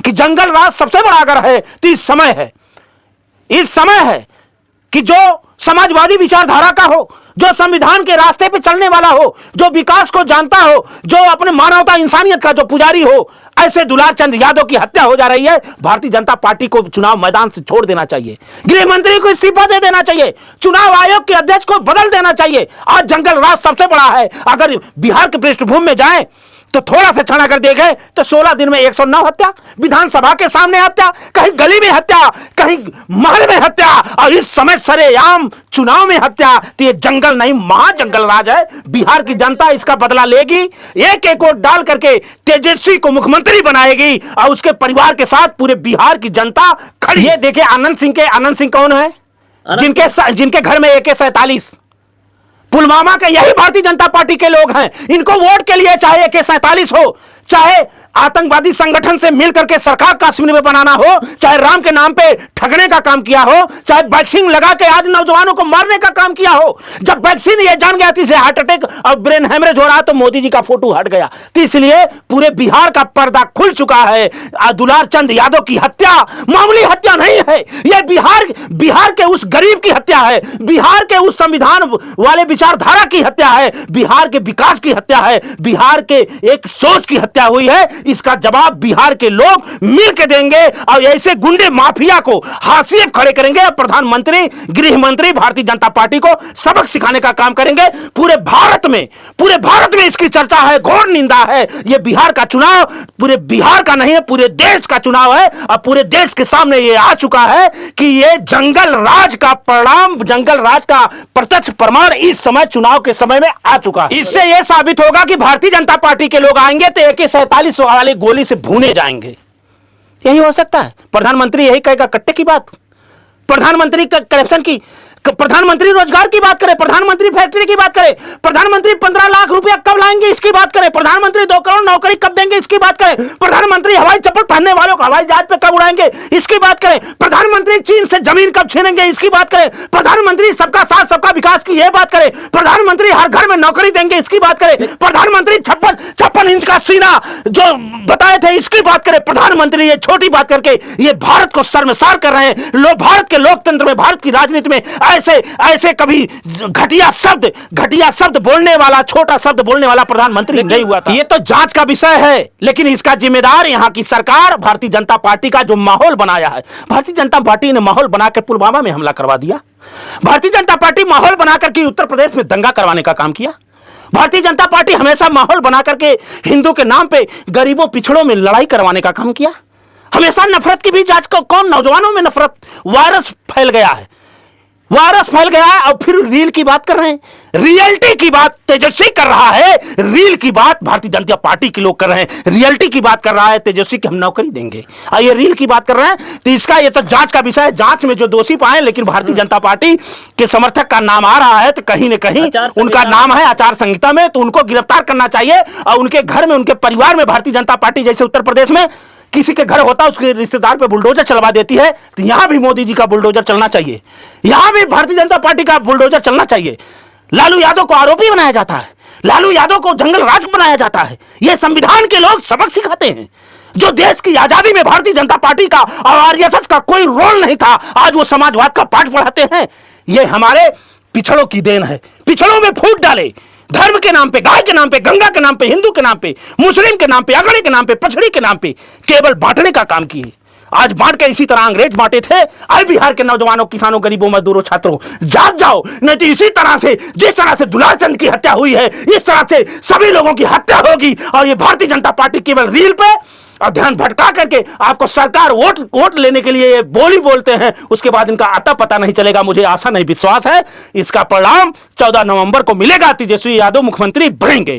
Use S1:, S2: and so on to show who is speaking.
S1: कि जंगल राज सबसे बड़ा अगर है तो इस समय है कि जो समाजवादी विचारधारा का हो, जो संविधान के रास्ते पे चलने वाला हो, जो विकास को जानता हो, जो अपने मानवता इंसानियत का जो पुजारी हो, ऐसे दुलार चंद यादव की हत्या हो जा रही है। भारतीय जनता पार्टी को चुनाव मैदान से छोड़ देना चाहिए, गृह मंत्री को इस्तीफा दे देना चाहिए, चुनाव आयोग के अध्यक्ष को बदल देना चाहिए। आज जंगल राज सबसे बड़ा है। अगर बिहार की पृष्ठभूमि में जाए तो थोड़ा सा क्षण अगर देखें तो 16 दिन में 109 हत्या, विधानसभा के सामने हत्या, कहीं गली में हत्या, कहीं महल में हत्या, और इस समय सरेआम चुनाव में हत्या। तो ये जंगल नहीं, महाजंगल राज है। बिहार की जनता इसका बदला लेगी। एक एक वोट डाल करके तेजस्वी को मुख्यमंत्री बनाएगी और उसके परिवार के साथ पूरे बिहार की जनता खड़ी है। देखिए आनंद सिंह कौन है? जिनके घर में AK-47, पुलवामा के यही भारतीय जनता पार्टी के लोग हैं। इनको वोट के लिए चाहे AK-47 हो, चाहे आतंकवादी संगठन से मिलकर के सरकार कश्मीर में बनाना हो, चाहे राम के नाम पे ठगने का काम किया हो, चाहे वैक्सीन लगा के आज नौजवानों को मारने का काम किया हो। जब वैक्सीन ये जान गया कि हार्ट अटैक और ब्रेन हेमरेज हो रहा है तो मोदी जी का फोटो हट गया। तो इसलिए पूरे बिहार का पर्दा खुल चुका है। दुलार चंद यादव की हत्या मामूली हत्या नहीं है। यह बिहार के उस गरीब की हत्या है, बिहार के उस संविधान वाले विचारधारा की हत्या है, बिहार के विकास की हत्या है, बिहार के एक सोच की हत्या हुई है। इसका जवाब बिहार के लोग मिलकर देंगे और ऐसे गुंडे माफिया को हाशिए खड़े करेंगे। प्रधानमंत्री, गृह मंत्री भारतीय जनता पार्टी को सबक सिखाने का काम करेंगे। पूरे भारत में इसकी चर्चा है, घोर निंदा है। यह बिहार का चुनाव पूरे बिहार का नहीं है, पूरे देश का चुनाव है। और पूरे देश के सामने यह आ चुका है कि यह जंगल राज का परिणाम, जंगल राज का प्रत्यक्ष प्रमाण इस समय चुनाव के समय में आ चुका है। इससे यह साबित होगा कि भारतीय जनता पार्टी के लोग आएंगे तो AK-47 वाले गोली से भूने जाएंगे। यही हो सकता है। प्रधानमंत्री यही कहेगा कट्टे की बात, प्रधानमंत्री करप्शन की, प्रधानमंत्री रोजगार की बात करें, प्रधानमंत्री फैक्ट्री की बात करें, प्रधानमंत्री 15 लाख रुपया कब लाएंगे इसकी बात करें, प्रधानमंत्री 2 करोड़ नौकरी कब देंगे इसकी बात करें, प्रधानमंत्री हवाई चप्पल पहनने वालों को हवाई जहाज पे कब उड़ाएंगे इसकी बात करें, प्रधानमंत्री चीन से जमीन कब छीनेंगे इसकी बात करें, प्रधानमंत्री सबका साथ सबका विकास की यह बात करें, प्रधानमंत्री हर घर में नौकरी देंगे इसकी बात करें, प्रधानमंत्री 56 इंच का सीना जो बताए थे इसकी बात करें। प्रधानमंत्री ये छोटी बात करके ये भारत को शर्मसार कर रहे हैं। लोग भारत के लोकतंत्र में, भारत की राजनीति में ऐसे कभी घटिया शब्द बोलने वाला, छोटा शब्द बोलने वाला प्रधानमंत्री नहीं हुआ था। ये तो जांच का विषय है, लेकिन इसका जिम्मेदार यहां की सरकार, भारतीय जनता पार्टी का जो माहौल बनाया है। भारतीय जनता पार्टी ने माहौल बनाकर पुलवामा में हमला करवा दिया। भारतीय जनता पार्टी माहौल बनाकर के उत्तर प्रदेश में दंगा करवाने का काम किया। भारतीय जनता पार्टी हमेशा माहौल बनाकर के हिंदू के नाम पे गरीबों पिछड़ों में लड़ाई करवाने का काम किया। हमेशा नफरत की भी जांच को, कौन नौजवानों में नफरत वायरस फैल गया है, और फिर रील की बात कर रहे हैं। रियलिटी की बात तेजस्वी कर रहा है, रील की बात भारतीय जनता पार्टी के लोग कर रहे हैं। रियलिटी की बात कर रहा है तेजस्वी कि हम नौकरी देंगे, और ये रील की बात कर रहे हैं। तो इसका ये तो जांच का विषय है, जांच में जो दोषी पाए। लेकिन भारतीय जनता पार्टी के समर्थक का नाम आ रहा है तो कहीं न कहीं उनका नाम है आचार संहिता में, तो उनको गिरफ्तार करना चाहिए। और उनके घर में, उनके परिवार में भारतीय जनता पार्टी जैसे उत्तर प्रदेश में किसी के घर होता है उसके रिश्तेदार पे बुलडोजर चलवा देती है, तो यहां भी मोदी जी का बुलडोजर चलना चाहिए, यहां भी भारतीय जनता पार्टी का बुलडोजर चलना चाहिए। लालू यादव को आरोपी बनाया जाता है, लालू यादव को जंगल राज बनाया जाता है। यह संविधान के लोग सबक सिखाते हैं। जो देश की आजादी में भारतीय जनता पार्टी का और RSS का कोई रोल नहीं था, आज वो समाजवाद का पाठ पढ़ाते हैं। यह हमारे पिछड़ों की देन है। पिछड़ों में फूट डाले, धर्म के नाम पे, गाय के नाम पे, गंगा के नाम पे, हिंदू के नाम पे, मुस्लिम के नाम पे, अगड़े के नाम पे, पछड़ी के नाम पे केवल बांटने का काम किए। आज बांट के इसी तरह अंग्रेज बांटे थे। आए बिहार के नौजवानों, किसानों, गरीबों, मजदूरों, छात्रों, जाग जाओ, नहीं तो इसी तरह से, जिस तरह से दुलार चंद की हत्या हुई है, इस तरह से सभी लोगों की हत्या होगी। और ये भारतीय जनता पार्टी केवल रील पे और ध्यान भटका करके आपको सरकार वोट लेने के लिए बोली बोलते हैं, उसके बाद इनका आता पता नहीं चलेगा। मुझे आशा नहीं, विश्वास है इसका परिणाम 14 नवंबर को मिलेगा। तेजस्वी यादव मुख्यमंत्री बनेंगे।